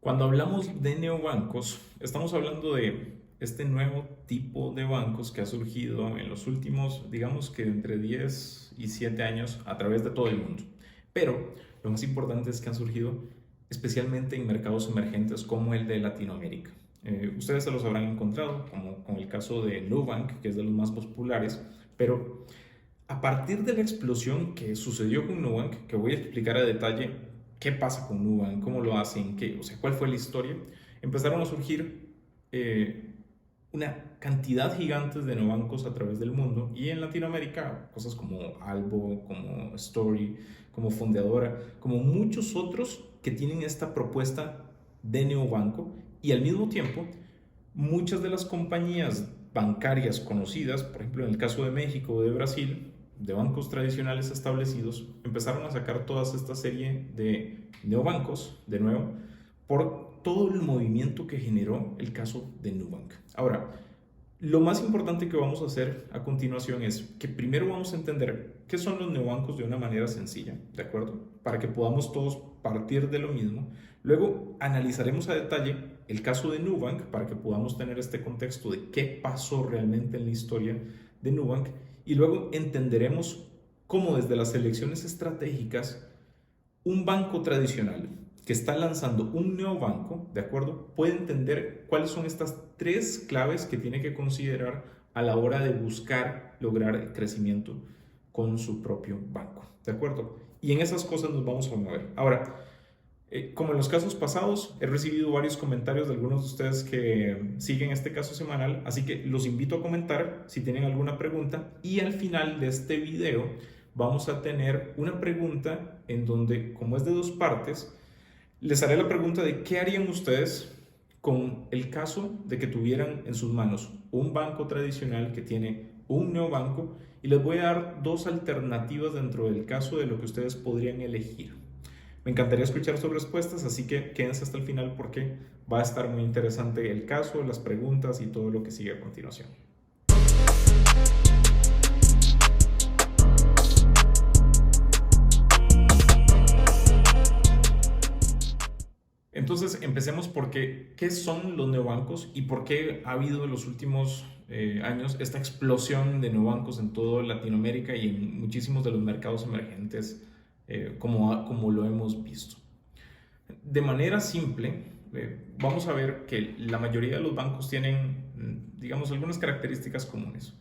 Cuando hablamos de neobancos, estamos hablando de este nuevo tipo de bancos que ha surgido en los últimos, digamos que entre 10 y 7 años a través de todo el mundo. Pero lo más importante es que han surgido especialmente en mercados emergentes como el de Latinoamérica. Ustedes se los habrán encontrado, como con el caso de Nubank, que es de los más populares, pero a partir de la explosión que sucedió con Nubank, que voy a explicar a detalle qué pasa con Nubank, cómo lo hacen, o sea, cuál fue la historia, empezaron a surgir una cantidad gigante de neobancos a través del mundo y en Latinoamérica cosas como Albo, como Story, como Fondeadora, como muchos otros que tienen esta propuesta de neobanco y al mismo tiempo muchas de las compañías bancarias conocidas, por ejemplo en el caso de México o de Brasil, de bancos tradicionales establecidos, empezaron a sacar toda esta serie de neobancos, de nuevo, por todo el movimiento que generó el caso de Nubank. Ahora, lo más importante que vamos a hacer a continuación es que primero vamos a entender qué son los neobancos de una manera sencilla, ¿de acuerdo? Para que podamos todos partir de lo mismo. Luego analizaremos a detalle el caso de Nubank para que podamos tener este contexto de qué pasó realmente en la historia de Nubank y luego entenderemos cómo desde las elecciones estratégicas un banco tradicional que está lanzando un neobanco, ¿de acuerdo? Puede entender cuáles son estas tres claves que tiene que considerar a la hora de buscar lograr el crecimiento con su propio banco, ¿de acuerdo? Y en esas cosas nos vamos a mover. Ahora, como en los casos pasados, he recibido varios comentarios de algunos de ustedes que siguen este caso semanal, así que los invito a comentar si tienen alguna pregunta y al final de este video vamos a tener una pregunta en donde, como es de dos partes, les haré la pregunta de qué harían ustedes con el caso de que tuvieran en sus manos un banco tradicional que tiene un neobanco y les voy a dar dos alternativas dentro del caso de lo que ustedes podrían elegir. Me encantaría escuchar sus respuestas, así que quédense hasta el final porque va a estar muy interesante el caso, las preguntas y todo lo que sigue a continuación. Entonces, empecemos porque, ¿qué son los neobancos y por qué ha habido en los últimos años esta explosión de neobancos en toda Latinoamérica y en muchísimos de los mercados emergentes como lo hemos visto? De manera simple, vamos a ver que la mayoría de los bancos tienen, digamos, algunas características comunes.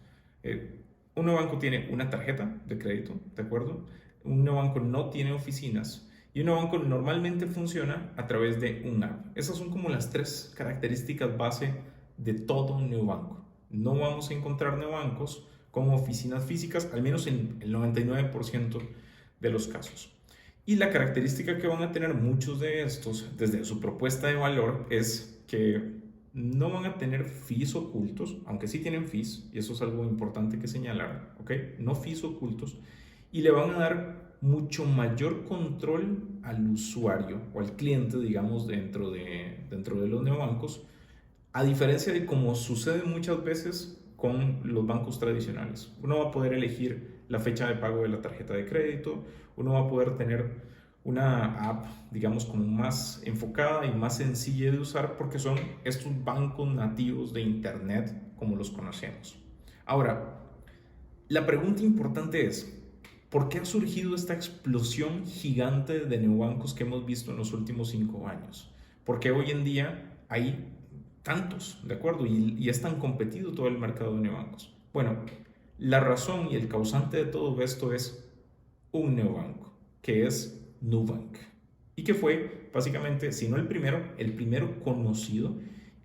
Un neobanco tiene una tarjeta de crédito, ¿de acuerdo? Un neobanco no tiene oficinas y un neobanco normalmente funciona a través de un app. Esas son como las tres características base de todo un neobanco. No vamos a encontrar neobancos como oficinas físicas, al menos en el 99% de los casos. Y la característica que van a tener muchos de estos desde su propuesta de valor es que no van a tener fees ocultos, aunque sí tienen fees, y eso es algo importante que señalar, ¿ok? No fees ocultos, y le van a dar mucho mayor control al usuario o al cliente, digamos, dentro de los neobancos, a diferencia de como sucede muchas veces con los bancos tradicionales. Uno va a poder elegir la fecha de pago de la tarjeta de crédito, uno va a poder tener una app, digamos, como más enfocada y más sencilla de usar porque son estos bancos nativos de Internet como los conocemos. Ahora, la pregunta importante es, ¿por qué ha surgido esta explosión gigante de neobancos que hemos visto en los últimos 5 años? ¿Por qué hoy en día hay tantos, ¿de acuerdo? Y es tan competido todo el mercado de neobancos. Bueno, la razón y el causante de todo esto es un neobanco, que es Nubank. Y que fue básicamente, si no el primero conocido,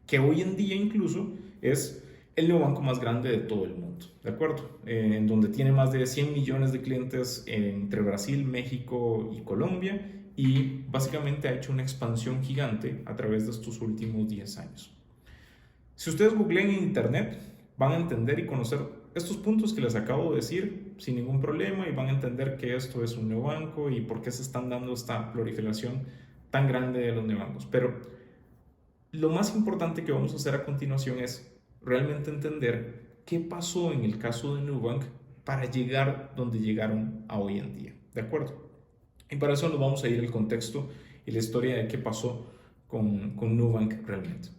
que hoy en día incluso es el neobanco más grande de todo el mundo, ¿de acuerdo? En donde tiene más de 100 millones de clientes entre Brasil, México y Colombia y básicamente ha hecho una expansión gigante a través de estos últimos 10 años. Si ustedes googleen en internet, van a entender y conocer estos puntos que les acabo de decir sin ningún problema y van a entender que esto es un neobanco y por qué se están dando esta proliferación tan grande de los neobancos. Pero lo más importante que vamos a hacer a continuación es realmente entender qué pasó en el caso de Nubank para llegar donde llegaron a hoy en día, ¿de acuerdo? Y para eso nos vamos a ir al contexto y la historia de qué pasó con Nubank realmente.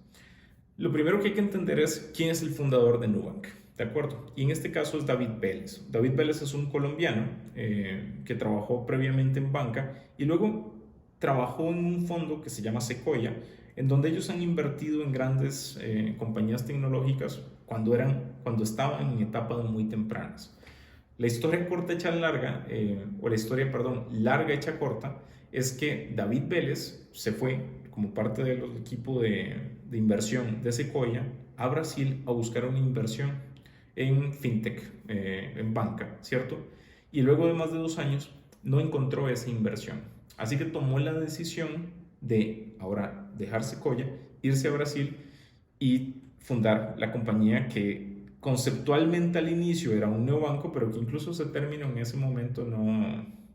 Lo primero que hay que entender es quién es el fundador de Nubank, ¿de acuerdo? Y en este caso es David Vélez. David Vélez es un colombiano que trabajó previamente en banca y luego trabajó en un fondo que se llama Sequoia, en donde ellos han invertido en grandes compañías tecnológicas cuando estaban en etapas muy tempranas. La historia corta hecha larga, o la historia, perdón, larga hecha corta, es que David Vélez se fue como parte del equipo de inversión de Sequoia a Brasil a buscar una inversión en fintech, en banca, ¿cierto? Y luego de más de 2 años no encontró esa inversión. Así que tomó la decisión de ahora dejar Sequoia, irse a Brasil y fundar la compañía que conceptualmente al inicio era un neobanco, pero que incluso ese término en ese momento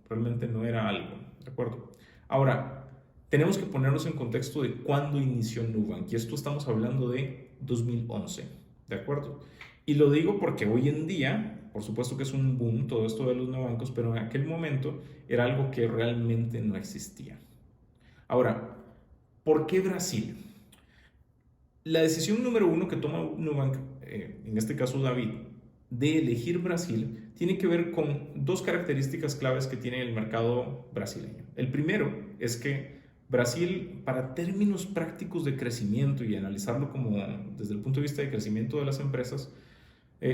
realmente no era algo, ¿de acuerdo? Ahora, tenemos que ponernos en contexto de cuándo inició Nubank, y esto estamos hablando de 2011, ¿de acuerdo? Y lo digo porque hoy en día, por supuesto que es un boom todo esto de los neobancos, pero en aquel momento era algo que realmente no existía. Ahora, ¿por qué Brasil? La decisión número uno que toma Nubank, en este caso David, de elegir Brasil, tiene que ver con dos características claves que tiene el mercado brasileño. El primero es que Brasil, para términos prácticos de crecimiento y analizarlo como desde el punto de vista de crecimiento de las empresas,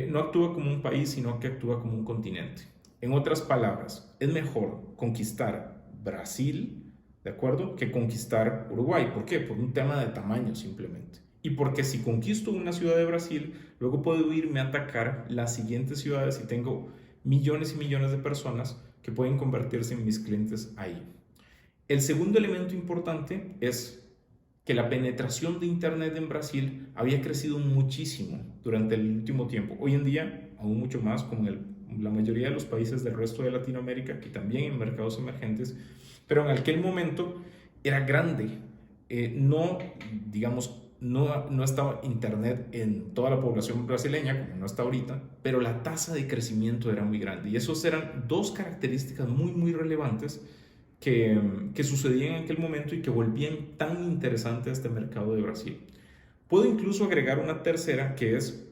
no actúa como un país, sino que actúa como un continente. En otras palabras, es mejor conquistar Brasil, ¿de acuerdo?, que conquistar Uruguay. ¿Por qué? Por un tema de tamaño simplemente. Y porque si conquisto una ciudad de Brasil, luego puedo irme a atacar las siguientes ciudades y tengo millones y millones de personas que pueden convertirse en mis clientes ahí. El segundo elemento importante es que la penetración de Internet en Brasil había crecido muchísimo durante el último tiempo. Hoy en día, aún mucho más, como en la mayoría de los países del resto de Latinoamérica, que también en mercados emergentes, pero en aquel momento era grande. No, digamos, no estaba Internet en toda la población brasileña, como no está ahorita, pero la tasa de crecimiento era muy grande. Y esos eran dos características muy, muy relevantes que sucedían en aquel momento y que volvían tan interesante este mercado de Brasil. Puedo incluso agregar una tercera, que es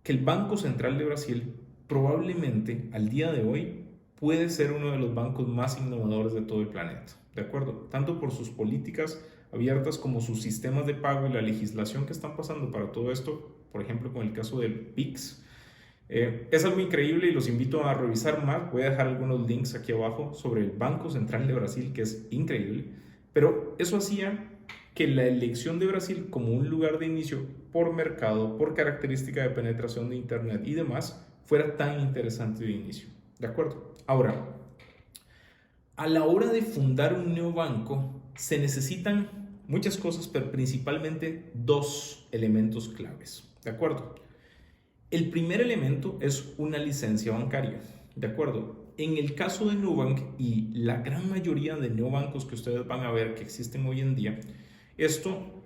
que el Banco Central de Brasil probablemente al día de hoy puede ser uno de los bancos más innovadores de todo el planeta, ¿de acuerdo? Tanto por sus políticas abiertas como sus sistemas de pago y la legislación que están pasando para todo esto, por ejemplo con el caso del PIX. Es algo increíble y los invito a revisar más. Voy a dejar algunos links aquí abajo sobre el Banco Central de Brasil, que es increíble. Pero eso hacía que la elección de Brasil como un lugar de inicio por mercado, por característica de penetración de Internet y demás, fuera tan interesante de inicio. ¿De acuerdo? Ahora, a la hora de fundar un neobanco, se necesitan muchas cosas, pero principalmente dos elementos claves. ¿De acuerdo? El primer elemento es una licencia bancaria, ¿de acuerdo? En el caso de Nubank y la gran mayoría de neobancos que ustedes van a ver que existen hoy en día, esto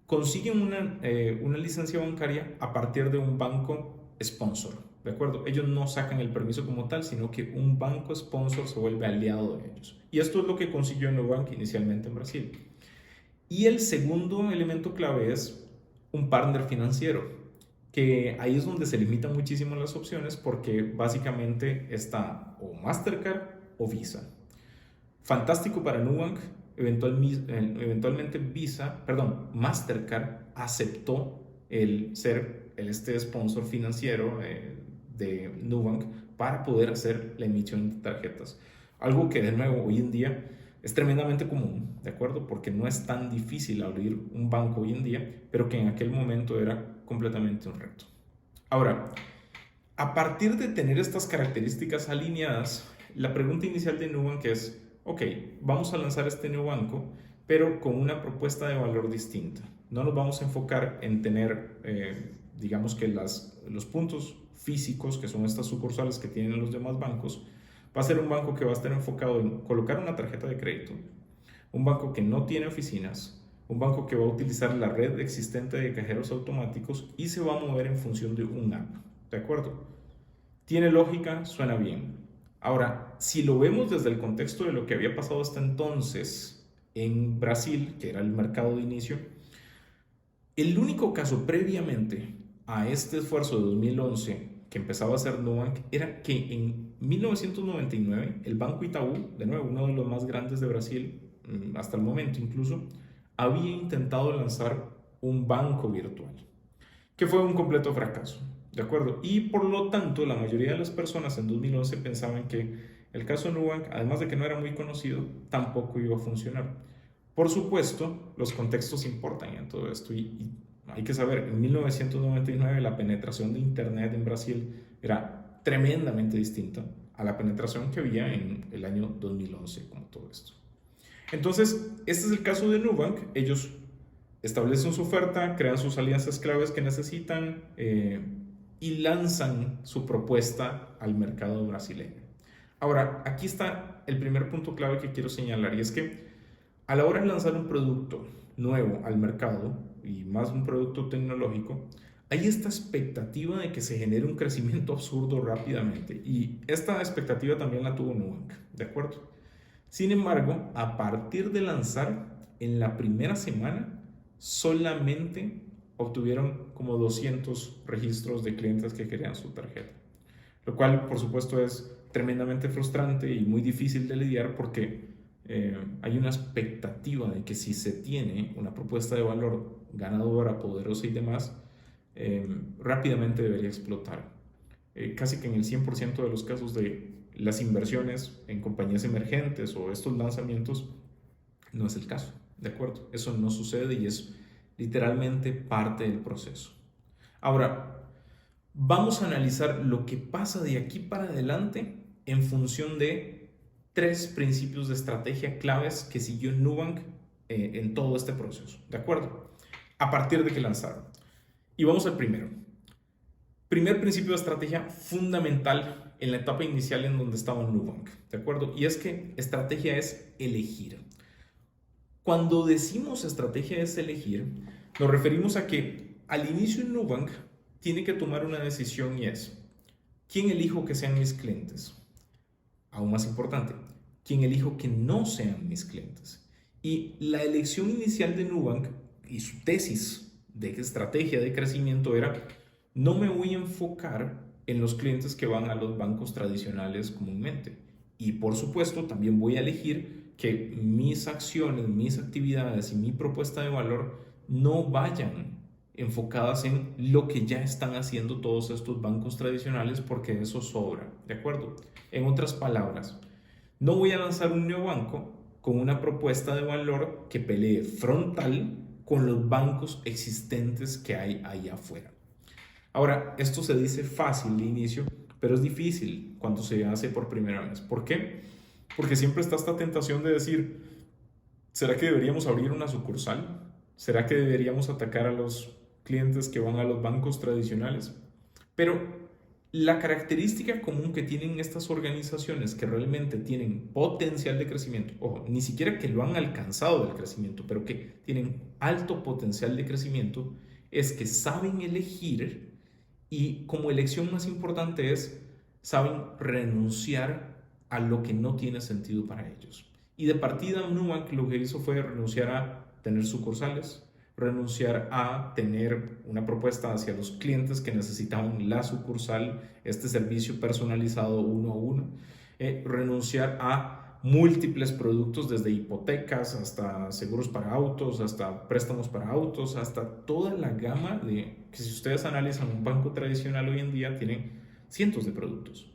consiguen una licencia bancaria a partir de un banco sponsor, ¿de acuerdo? Ellos no sacan el permiso como tal, sino que un banco sponsor se vuelve aliado de ellos. Y esto es lo que consiguió Nubank inicialmente en Brasil. Y el segundo elemento clave es un partner financiero, que ahí es donde se limitan muchísimo las opciones porque básicamente está o Mastercard o Visa. Fantástico para Nubank, eventualmente Mastercard aceptó el ser este sponsor financiero de Nubank para poder hacer la emisión de tarjetas. Algo que de nuevo hoy en día es tremendamente común, ¿de acuerdo? Porque no es tan difícil abrir un banco hoy en día, pero que en aquel momento era completamente un reto. Ahora, a partir de tener estas características alineadas, la pregunta inicial de Nubank es, ok, vamos a lanzar este neobanco, pero con una propuesta de valor distinta. No nos vamos a enfocar en tener, digamos que los puntos físicos, que son estas sucursales que tienen los demás bancos. Va a ser un banco que va a estar enfocado en colocar una tarjeta de crédito, un banco que no tiene oficinas, un banco que va a utilizar la red existente de cajeros automáticos y se va a mover en función de un app, ¿de acuerdo? Tiene lógica, suena bien. Ahora, si lo vemos desde el contexto de lo que había pasado hasta entonces en Brasil, que era el mercado de inicio. El único caso previamente a este esfuerzo de 2011 que empezaba a hacer Nubank era que en 1999 el Banco Itaú, de nuevo uno de los más grandes de Brasil, hasta el momento incluso, había intentado lanzar un banco virtual, que fue un completo fracaso, ¿de acuerdo? Y por lo tanto, la mayoría de las personas en 2011 pensaban que el caso Nubank, además de que no era muy conocido, tampoco iba a funcionar. Por supuesto, los contextos importan en todo esto y hay que saber, en 1999 la penetración de Internet en Brasil era tremendamente distinta a la penetración que había en el año 2011, como todo esto. Entonces, este es el caso de Nubank. Ellos establecen su oferta, crean sus alianzas claves que necesitan y lanzan su propuesta al mercado brasileño. Ahora, aquí está el primer punto clave que quiero señalar y es que a la hora de lanzar un producto nuevo al mercado y más un producto tecnológico, hay esta expectativa de que se genere un crecimiento absurdo rápidamente y esta expectativa también la tuvo Nubank, ¿de acuerdo? Sin embargo, a partir de lanzar, en la primera semana solamente obtuvieron como 200 registros de clientes que querían su tarjeta, lo cual por supuesto es tremendamente frustrante y muy difícil de lidiar porque hay una expectativa de que si se tiene una propuesta de valor ganadora, poderosa y demás, rápidamente debería explotar. Casi que en el 100% de los casos de las inversiones en compañías emergentes o estos lanzamientos no es el caso, ¿de acuerdo? Eso no sucede y es literalmente parte del proceso. Ahora, vamos a analizar lo que pasa de aquí para adelante en función de 3 principios de estrategia claves que siguió Nubank en todo este proceso, ¿de acuerdo? A partir de que lanzaron. Y vamos al primero. Primer principio de estrategia fundamental en la etapa inicial en donde estaba Nubank, ¿de acuerdo? Y es que estrategia es elegir. Cuando decimos estrategia es elegir, nos referimos a que al inicio en Nubank tiene que tomar una decisión y es, ¿quién elijo que sean mis clientes? Aún más importante, ¿quién elijo que no sean mis clientes? Y la elección inicial de Nubank y su tesis de estrategia de crecimiento era, no me voy a enfocar en los clientes que van a los bancos tradicionales comúnmente. Y por supuesto, también voy a elegir que mis acciones, mis actividades y mi propuesta de valor no vayan enfocadas en lo que ya están haciendo todos estos bancos tradicionales porque eso sobra, ¿de acuerdo? En otras palabras, no voy a lanzar un neobanco con una propuesta de valor que pelee frontal con los bancos existentes que hay allá afuera. Ahora, esto se dice fácil de inicio, pero es difícil cuando se hace por primera vez. ¿Por qué? Porque siempre está esta tentación de decir, ¿será que deberíamos abrir una sucursal? ¿Será que deberíamos atacar a los clientes que van a los bancos tradicionales? Pero la característica común que tienen estas organizaciones que realmente tienen potencial de crecimiento, ojo, ni siquiera que lo han alcanzado del crecimiento, pero que tienen alto potencial de crecimiento, es que saben elegir y como elección más importante es, saben renunciar a lo que no tiene sentido para ellos. Y de partida Nubank lo que hizo fue renunciar a tener sucursales, renunciar a tener una propuesta hacia los clientes que necesitaban la sucursal, este servicio personalizado uno a uno, renunciar a múltiples productos desde hipotecas hasta seguros para autos, hasta préstamos para autos, hasta toda la gama de que si ustedes analizan un banco tradicional hoy en día tienen cientos de productos.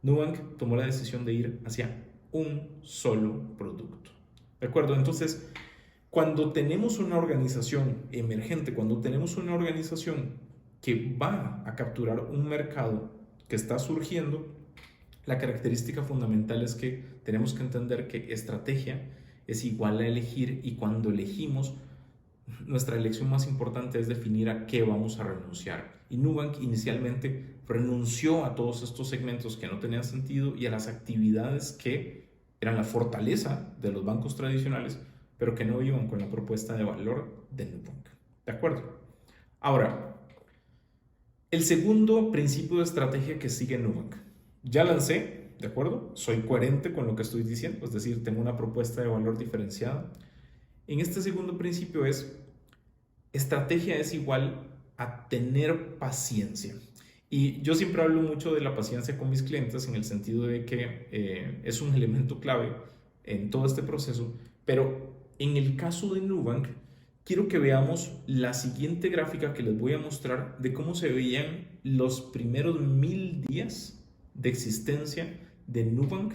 Nubank tomó la decisión de ir hacia un solo producto. ¿De acuerdo? Entonces, cuando tenemos una organización emergente, cuando tenemos una organización que va a capturar un mercado que está surgiendo, la característica fundamental es que tenemos que entender que estrategia es igual a elegir y cuando elegimos, nuestra elección más importante es definir a qué vamos a renunciar. Y Nubank inicialmente renunció a todos estos segmentos que no tenían sentido y a las actividades que eran la fortaleza de los bancos tradicionales, pero que no iban con la propuesta de valor de Nubank. ¿De acuerdo? Ahora, el segundo principio de estrategia que sigue Nubank. Ya lancé, ¿de acuerdo? Soy coherente con lo que estoy diciendo, es decir, tengo una propuesta de valor diferenciada. En este segundo principio es, estrategia es igual a tener paciencia. Y yo siempre hablo mucho de la paciencia con mis clientes en el sentido de que es un elemento clave en todo este proceso, pero en el caso de Nubank, quiero que veamos la siguiente gráfica que les voy a mostrar de cómo se veían los primeros 1000 días de existencia de Nubank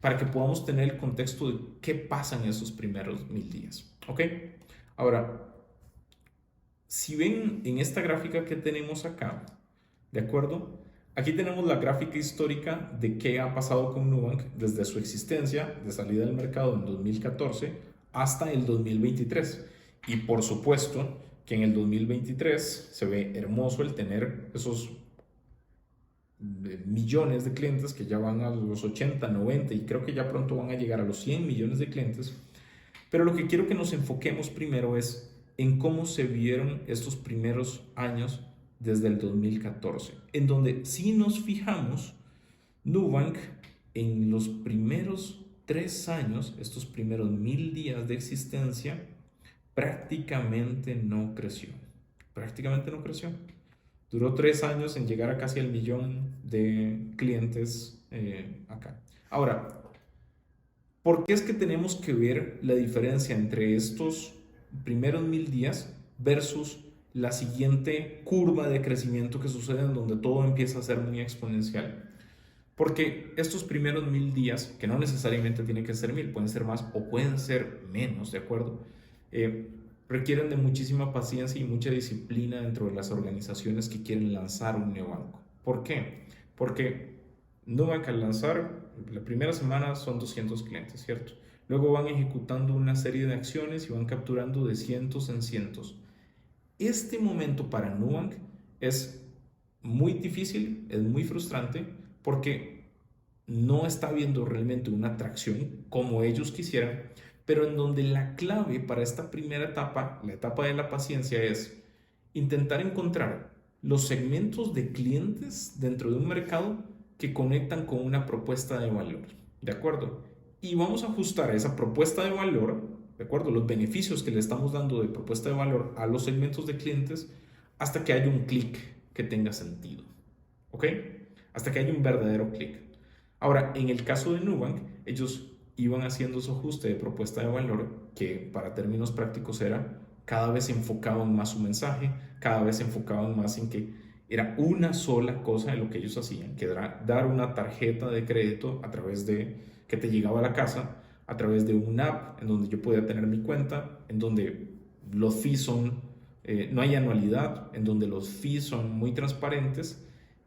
para que podamos tener el contexto de qué pasa en esos primeros 1000 días. ¿Ok? Ahora, si ven en esta gráfica que tenemos acá, ¿de acuerdo? Aquí tenemos la gráfica histórica de qué ha pasado con Nubank desde su existencia de salida del mercado en 2014 hasta el 2023. Y por supuesto que en el 2023 se ve hermoso el tener esos millones de clientes que ya van a los 80, 90 y creo que ya pronto van a llegar a los 100 millones de clientes. Pero lo que quiero que nos enfoquemos primero es en cómo se vieron estos primeros años desde el 2014, en donde si nos fijamos, Nubank en los primeros 3 años, estos primeros 1000 días de existencia, prácticamente no creció. Prácticamente no creció. Duró 3 años en llegar a casi el millón de clientes acá. Ahora, ¿por qué es que tenemos que ver la diferencia entre estos primeros 1000 días versus la siguiente curva de crecimiento que sucede en donde todo empieza a ser muy exponencial? Porque estos primeros 1000 días, que no necesariamente tienen que ser 1000, pueden ser más o pueden ser menos, ¿de acuerdo? Eh, Requieren de muchísima paciencia y mucha disciplina dentro de las organizaciones que quieren lanzar un neobanco. ¿Por qué? Porque Nubank al lanzar, la primera semana son 200 clientes, ¿cierto? Luego van ejecutando una serie de acciones y van capturando de cientos en cientos. Este momento para Nubank es muy difícil, es muy frustrante, porque no está habiendo realmente una atracción como ellos quisieran, pero en donde la clave para esta primera etapa, la etapa de la paciencia, es intentar encontrar los segmentos de clientes dentro de un mercado que conectan con una propuesta de valor, ¿de acuerdo? Y vamos a ajustar esa propuesta de valor, ¿de acuerdo? Los beneficios que le estamos dando de propuesta de valor a los segmentos de clientes hasta que haya un clic que tenga sentido, ¿ok? Hasta que haya un verdadero clic. Ahora, en el caso de Nubank, ellos iban haciendo su ajuste de propuesta de valor que para términos prácticos era cada vez se enfocaban más su mensaje, cada vez se enfocaban más en que era una sola cosa de lo que ellos hacían, que era dar una tarjeta de crédito a través de que te llegaba a la casa, a través de una app en donde yo podía tener mi cuenta, en donde los fees son, no hay anualidad, en donde los fees son muy transparentes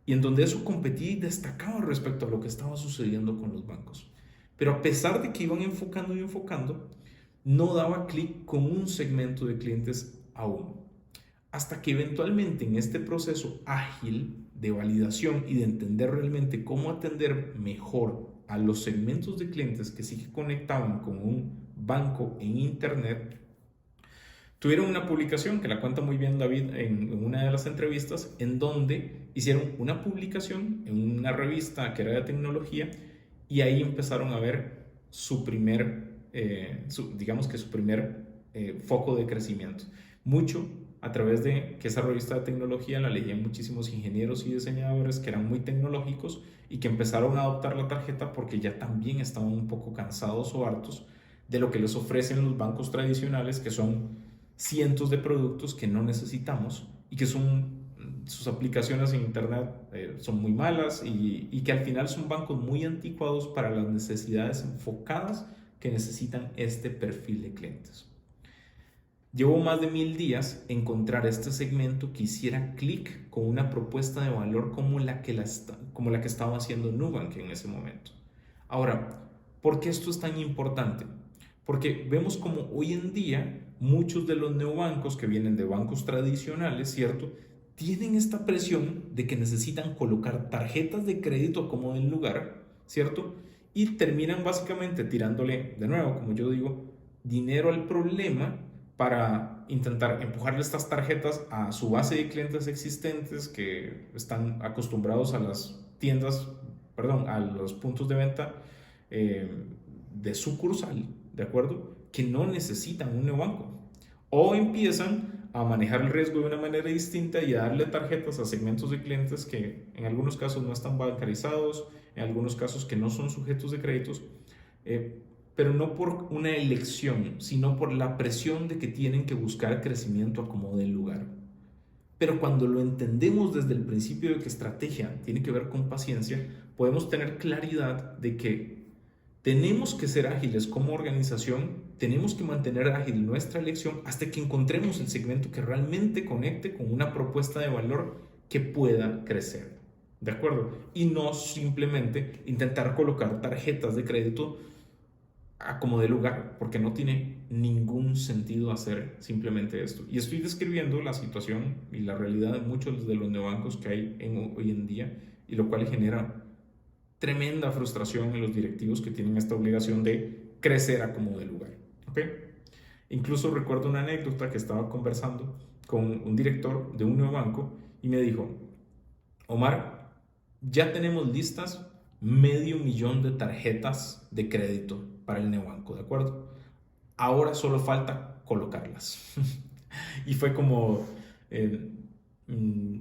y en donde eso competía y destacaba respecto a lo que estaba sucediendo con los bancos. Pero a pesar de que iban enfocando y enfocando, no daba clic con un segmento de clientes aún. Hasta que eventualmente en este proceso ágil de validación y de entender realmente cómo atender mejor a los segmentos de clientes que sí que conectaban con un banco en internet, tuvieron una publicación que la cuenta muy bien David en una de las entrevistas, en donde hicieron una publicación en una revista que era de tecnología y ahí empezaron a ver su primer, digamos que su primer foco de crecimiento. Mucho a través de que esa revista de tecnología la leían muchísimos ingenieros y diseñadores que eran muy tecnológicos y que empezaron a adoptar la tarjeta porque ya también estaban un poco cansados o hartos de lo que les ofrecen los bancos tradicionales, que son cientos de productos que no necesitamos y que sus aplicaciones en internet son muy malas y que al final son bancos muy anticuados para las necesidades enfocadas que necesitan este perfil de clientes. Llevo más de 1000 días encontrar este segmento que hiciera clic con una propuesta de valor como la que estaba haciendo Nubank en ese momento. Ahora, ¿por qué esto es tan importante? Porque vemos como hoy en día muchos de los neobancos que vienen de bancos tradicionales, ¿cierto? Tienen esta presión de que necesitan colocar tarjetas de crédito como del lugar, ¿cierto? Y terminan básicamente tirándole, de nuevo, como yo digo, dinero al problema para intentar empujarle estas tarjetas a su base de clientes existentes que están acostumbrados a las tiendas, perdón, a los puntos de venta de sucursal, ¿de acuerdo? que no necesitan un neobanco o empiezan a manejar el riesgo de una manera distinta y a darle tarjetas a segmentos de clientes que en algunos casos no están bancarizados, en algunos casos que no son sujetos de créditos, pero no por una elección, sino por la presión de que tienen que buscar crecimiento a como dé lugar. Pero cuando lo entendemos desde el principio de que estrategia tiene que ver con paciencia, podemos tener claridad de que tenemos que ser ágiles como organización, tenemos que mantener ágil nuestra elección hasta que encontremos el segmento que realmente conecte con una propuesta de valor que pueda crecer. ¿De acuerdo? Y no simplemente intentar colocar tarjetas de crédito a como de lugar, porque no tiene ningún sentido hacer simplemente esto. Y estoy describiendo la situación y la realidad de muchos de los neobancos que hay hoy en día, y lo cual genera tremenda frustración en los directivos que tienen esta obligación de crecer a como de lugar. ¿Okay? Incluso recuerdo una anécdota que estaba conversando con un director de un neobanco y me dijo: Omar, ya tenemos listas 500,000 de tarjetas de crédito para el neobanco, ¿de acuerdo? Ahora solo falta colocarlas. Y fue como, eh, mm,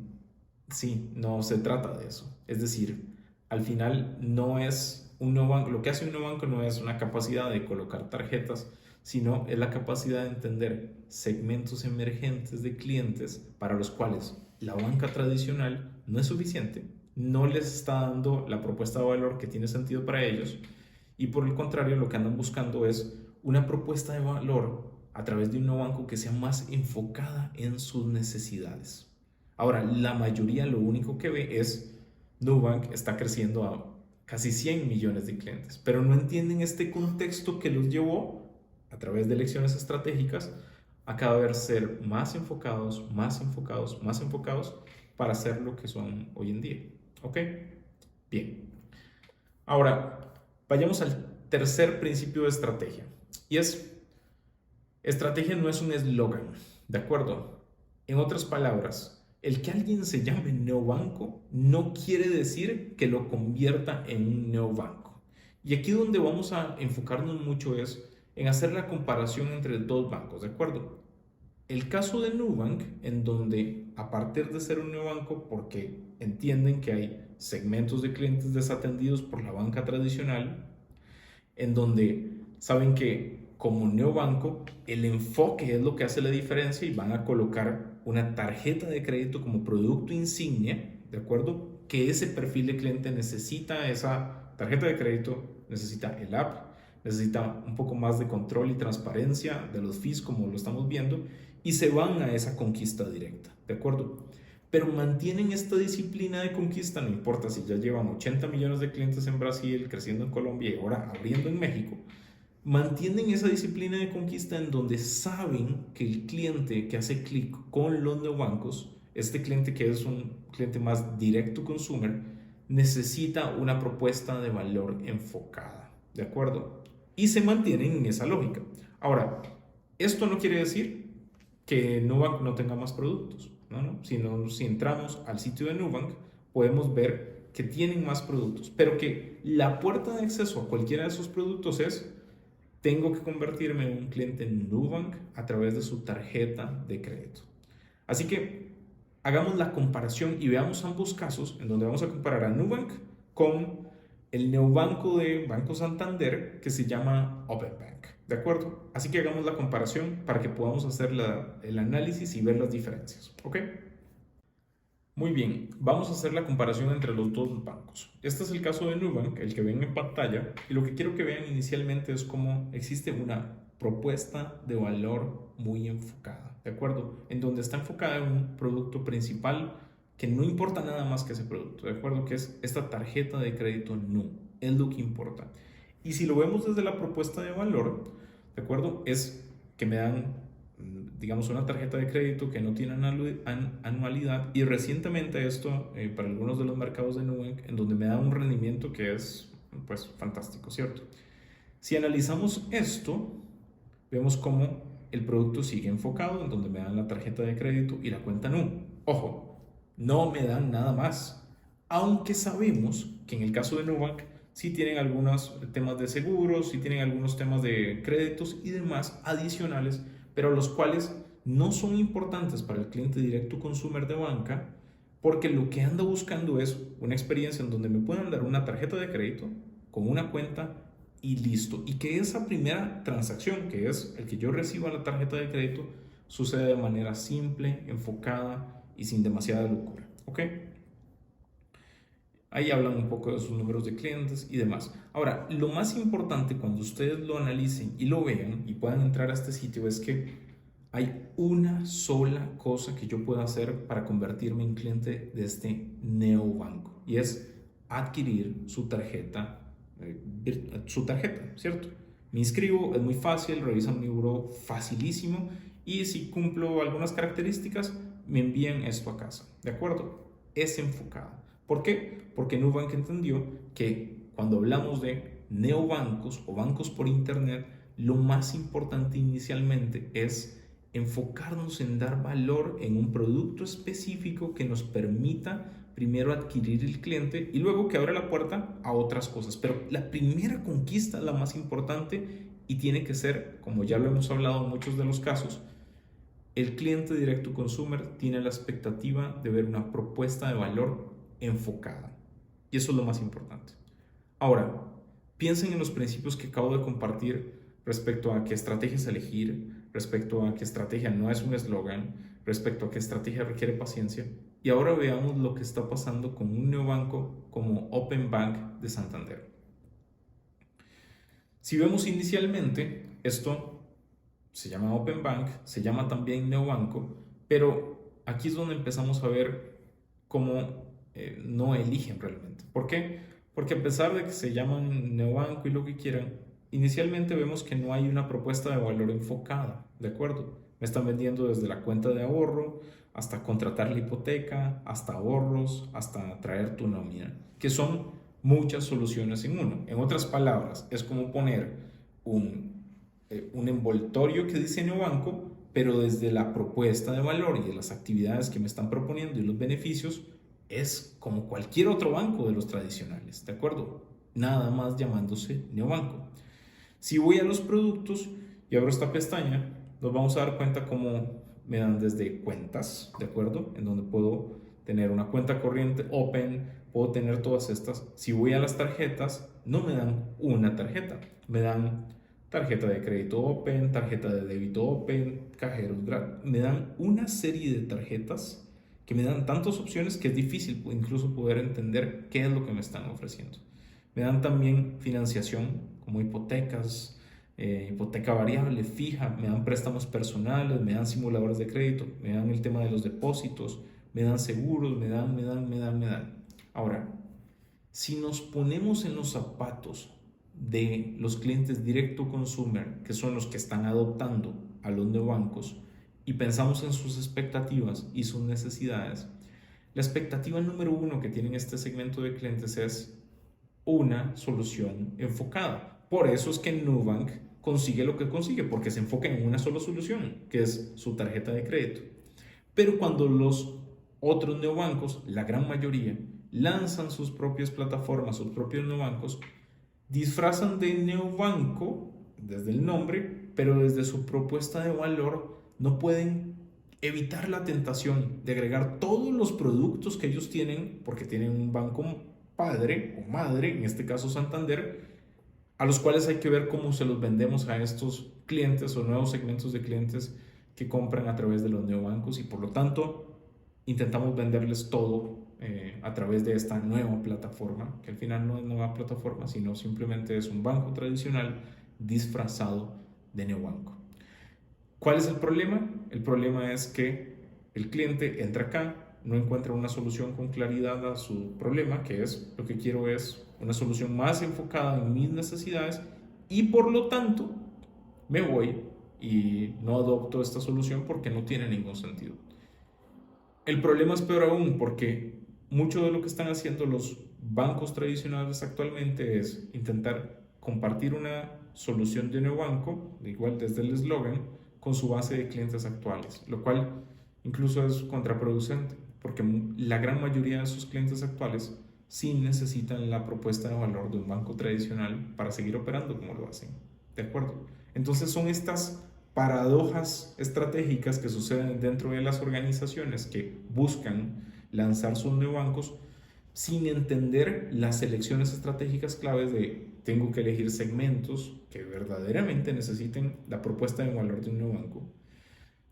sí, no se trata de eso. Es decir, al final no es un neobanco, lo que hace un neobanco no es una capacidad de colocar tarjetas, sino es la capacidad de entender segmentos emergentes de clientes para los cuales la banca tradicional no es suficiente, no les está dando la propuesta de valor que tiene sentido para ellos, y por el contrario lo que andan buscando es una propuesta de valor a través de un neobanco que sea más enfocada en sus necesidades. Ahora, la mayoría lo único que ve es Nubank está creciendo a casi 100 millones de clientes, pero no entienden este contexto que los llevó a través de elecciones estratégicas a cada vez ser más enfocados, más enfocados, más enfocados para ser lo que son hoy en día. ¿Ok? Bien. Ahora, vayamos al tercer principio de estrategia. Y es, estrategia no es un eslogan, ¿de acuerdo? En otras palabras, el que alguien se llame neobanco no quiere decir que lo convierta en un neobanco. Y aquí donde vamos a enfocarnos mucho es en hacer la comparación entre dos bancos, ¿de acuerdo? El caso de Nubank, en donde a partir de ser un neobanco, porque entienden que hay segmentos de clientes desatendidos por la banca tradicional, en donde saben que como neobanco el enfoque es lo que hace la diferencia y van a colocar una tarjeta de crédito como producto insignia, ¿de acuerdo? Que ese perfil de cliente necesita esa tarjeta de crédito, necesita el app, necesita un poco más de control y transparencia de los fees como lo estamos viendo, y se van a esa conquista directa, ¿de acuerdo? Pero mantienen esta disciplina de conquista, no importa si ya llevan 80 millones de clientes en Brasil, creciendo en Colombia y ahora abriendo en México, mantienen esa disciplina de conquista en donde saben que el cliente que hace clic con los neobancos, este cliente que es un cliente más directo consumer, necesita una propuesta de valor enfocada, ¿de acuerdo? Y se mantienen en esa lógica. Ahora, esto no quiere decir que Nubank no tenga más productos, ¿no? Si entramos al sitio de Nubank, podemos ver que tienen más productos, pero que la puerta de acceso a cualquiera de esos productos es: tengo que convertirme en un cliente en Nubank a través de su tarjeta de crédito. Así que hagamos la comparación y veamos ambos casos en donde vamos a comparar a Nubank con el neobanco de Banco Santander que se llama Openbank, ¿de acuerdo? Así que hagamos la comparación para que podamos hacer el análisis y ver las diferencias, ¿ok? Muy bien, vamos a hacer la comparación entre los dos bancos. Este es el caso de Nubank, el que ven en pantalla, y lo que quiero que vean inicialmente es cómo existe una propuesta de valor muy enfocada, ¿de acuerdo? En donde está enfocada en un producto principal que no importa nada más que ese producto, ¿de acuerdo? Que es esta tarjeta de crédito NU, es lo que importa. Y si lo vemos desde la propuesta de valor, ¿de acuerdo? Es que me dan, digamos, una tarjeta de crédito que no tiene anualidad, y recientemente esto para algunos de los mercados de Nubank, en donde me da un rendimiento que es pues fantástico, ¿cierto? Si analizamos esto, vemos cómo el producto sigue enfocado, en donde me dan la tarjeta de crédito y la cuenta NU. Ojo, no me dan nada más, aunque sabemos que en el caso de Nubank si tienen algunos temas de seguros, si tienen algunos temas de créditos y demás adicionales, pero los cuales no son importantes para el cliente directo consumer de banca, porque lo que anda buscando es una experiencia en donde me puedan dar una tarjeta de crédito con una cuenta y listo. Y que esa primera transacción, que es el que yo reciba la tarjeta de crédito, sucede de manera simple, enfocada y sin demasiada locura. ¿Ok? Ahí hablan un poco de sus números de clientes y demás. Ahora, lo más importante cuando ustedes lo analicen y lo vean y puedan entrar a este sitio es que hay una sola cosa que yo pueda hacer para convertirme en cliente de este neobanco y es adquirir su tarjeta, ¿cierto? Me inscribo, es muy fácil, revisan mi buró facilísimo y si cumplo algunas características, me envían esto a casa, ¿de acuerdo? Es enfocada. ¿Por qué? Porque Nubank entendió que cuando hablamos de neobancos o bancos por internet, lo más importante inicialmente es enfocarnos en dar valor en un producto específico que nos permita primero adquirir el cliente y luego que abra la puerta a otras cosas. Pero la primera conquista es la más importante y tiene que ser, como ya lo hemos hablado en muchos de los casos, el cliente directo consumer tiene la expectativa de ver una propuesta de valor enfocada. Y eso es lo más importante. Ahora, piensen en los principios que acabo de compartir respecto a qué estrategias elegir, respecto a qué estrategia no es un eslogan, respecto a qué estrategia requiere paciencia. Y ahora veamos lo que está pasando con un neobanco como Open Bank de Santander. Si vemos inicialmente, esto se llama Open Bank, se llama también neobanco, pero aquí es donde empezamos a ver cómo no eligen realmente. ¿Por qué? Porque a pesar de que se llaman neobanco y lo que quieran, inicialmente vemos que no hay una propuesta de valor enfocada, ¿de acuerdo? Me están vendiendo desde la cuenta de ahorro hasta contratar la hipoteca, hasta ahorros, hasta traer tu nómina, que son muchas soluciones en uno. En otras palabras, es como poner un envoltorio que dice neobanco, pero desde la propuesta de valor y de las actividades que me están proponiendo y los beneficios, es como cualquier otro banco de los tradicionales, ¿de acuerdo? Nada más llamándose neobanco. Si voy a los productos y abro esta pestaña, nos vamos a dar cuenta cómo me dan desde cuentas, ¿de acuerdo? En donde puedo tener una cuenta corriente Open, puedo tener todas estas. Si voy a las tarjetas, no me dan una tarjeta, me dan tarjeta de crédito Open, tarjeta de débito Open, cajeros gratis, me dan una serie de tarjetas que me dan tantas opciones que es difícil incluso poder entender qué es lo que me están ofreciendo. Me dan también financiación como hipotecas, hipoteca variable, fija, me dan préstamos personales, me dan simuladores de crédito, me dan el tema de los depósitos, me dan seguros, me dan. Ahora, si nos ponemos en los zapatos de los clientes directo consumer, que son los que están adoptando a los neobancos, y pensamos en sus expectativas y sus necesidades, la expectativa número uno que tienen este segmento de clientes es una solución enfocada. Por eso es que Nubank consigue lo que consigue, porque se enfoca en una sola solución, que es su tarjeta de crédito. Pero cuando los otros neobancos, la gran mayoría, lanzan sus propias plataformas, sus propios neobancos, disfrazan de neobanco desde el nombre, pero desde su propuesta de valor no pueden evitar la tentación de agregar todos los productos que ellos tienen, porque tienen un banco padre o madre, en este caso Santander, a los cuales hay que ver cómo se los vendemos a estos clientes o nuevos segmentos de clientes que compran a través de los neobancos y por lo tanto intentamos venderles todo a través de esta nueva plataforma, que al final no es nueva plataforma, sino simplemente es un banco tradicional disfrazado de neobanco. ¿Cuál es el problema? El problema es que el cliente entra acá, no encuentra una solución con claridad a su problema, que es lo que quiero es una solución más enfocada en mis necesidades y por lo tanto me voy y no adopto esta solución porque no tiene ningún sentido. El problema es peor aún porque mucho de lo que están haciendo los bancos tradicionales actualmente es intentar compartir una solución de neobanco, igual desde el eslogan, con su base de clientes actuales, lo cual incluso es contraproducente porque la gran mayoría de sus clientes actuales si necesitan la propuesta de valor de un banco tradicional para seguir operando como lo hacen. ¿De acuerdo? Entonces son estas paradojas estratégicas que suceden dentro de las organizaciones que buscan lanzar sus neobancos sin entender las elecciones estratégicas claves de tengo que elegir segmentos que verdaderamente necesiten la propuesta de valor de un neobanco.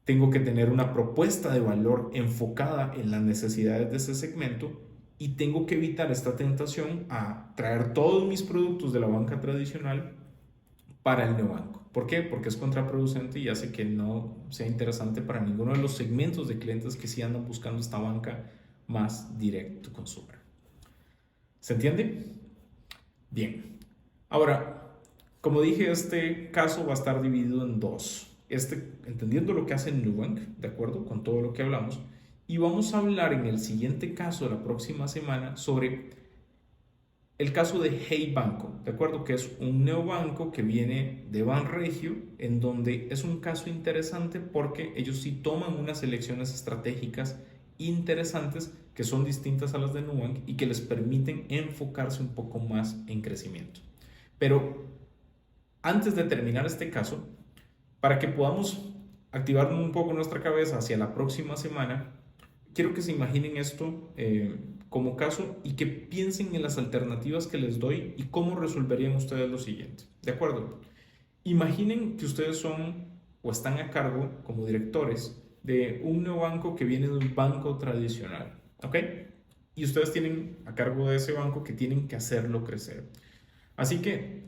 Tengo que tener una propuesta de valor enfocada en las necesidades de ese segmento y tengo que evitar esta tentación a traer todos mis productos de la banca tradicional para el neobanco. ¿Por qué? Porque es contraproducente y hace que no sea interesante para ninguno de los segmentos de clientes que sí andan buscando esta banca más direct to consumer. ¿Se entiende? Bien. Ahora, como dije, este caso va a estar dividido en dos. Entendiendo lo que hace Nubank, de acuerdo con todo lo que hablamos, y vamos a hablar en el siguiente caso de la próxima semana sobre el caso de Hey Banco, de acuerdo, que es un neobanco que viene de Banregio, en donde es un caso interesante porque ellos sí toman unas elecciones estratégicas interesantes que son distintas a las de Nubank y que les permiten enfocarse un poco más en crecimiento. Pero antes de terminar este caso, para que podamos activar un poco nuestra cabeza hacia la próxima semana, quiero que se imaginen esto como caso y que piensen en las alternativas que les doy y cómo resolverían ustedes lo siguiente. ¿De acuerdo? Imaginen que ustedes son o están a cargo como directores de un neobanco que viene de un banco tradicional, ¿ok? Y ustedes tienen a cargo de ese banco que tienen que hacerlo crecer. Así que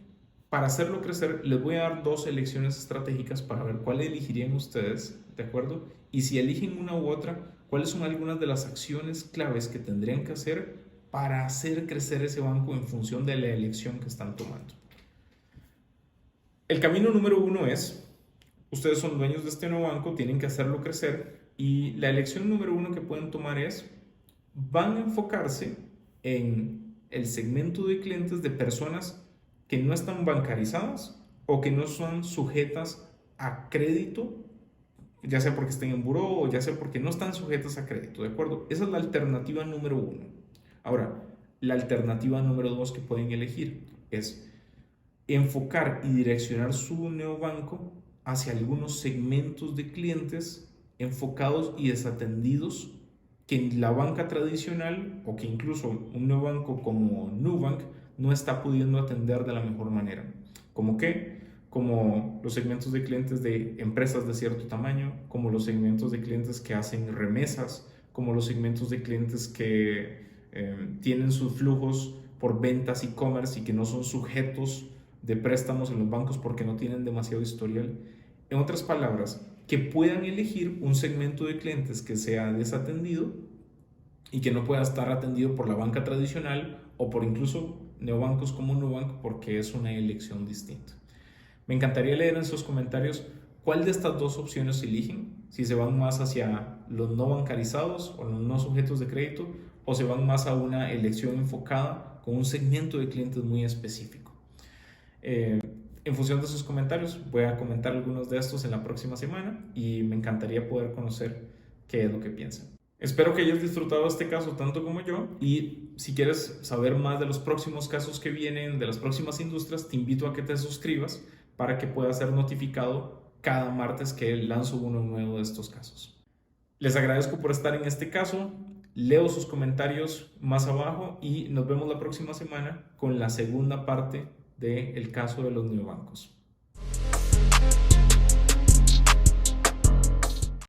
para hacerlo crecer les voy a dar dos elecciones estratégicas para ver cuál elegirían ustedes, ¿de acuerdo? Y si eligen una u otra, cuáles son algunas de las acciones claves que tendrían que hacer para hacer crecer ese banco en función de la elección que están tomando. El camino número uno es, ustedes son dueños de este nuevo banco, tienen que hacerlo crecer y la elección número uno que pueden tomar es, van a enfocarse en el segmento de clientes de personas que no están bancarizadas o que no son sujetas a crédito, ya sea porque estén en buró o ya sea porque no están sujetas a crédito, ¿de acuerdo? Esa es la alternativa número uno. Ahora, la alternativa número dos que pueden elegir es enfocar y direccionar su neobanco hacia algunos segmentos de clientes enfocados y desatendidos que en la banca tradicional o que incluso un neobanco como Nubank no está pudiendo atender de la mejor manera. ¿Cómo qué? Como los segmentos de clientes de empresas de cierto tamaño, como los segmentos de clientes que hacen remesas, como los segmentos de clientes que tienen sus flujos por ventas e-commerce y que no son sujetos de préstamos en los bancos porque no tienen demasiado historial. En otras palabras, que puedan elegir un segmento de clientes que sea desatendido y que no pueda estar atendido por la banca tradicional o por incluso neobancos como Nubank porque es una elección distinta. Me encantaría leer en sus comentarios cuál de estas dos opciones eligen, si se van más hacia los no bancarizados o los no sujetos de crédito o se van más a una elección enfocada con un segmento de clientes muy específico. En función de sus comentarios voy a comentar algunos de estos en la próxima semana y me encantaría poder conocer qué es lo que piensan. Espero que hayas disfrutado este caso tanto como yo y si quieres saber más de los próximos casos que vienen, de las próximas industrias, te invito a que te suscribas para que puedas ser notificado cada martes que lanzo uno nuevo de estos casos. Les agradezco por estar en este caso, leo sus comentarios más abajo y nos vemos la próxima semana con la segunda parte del caso de los neobancos.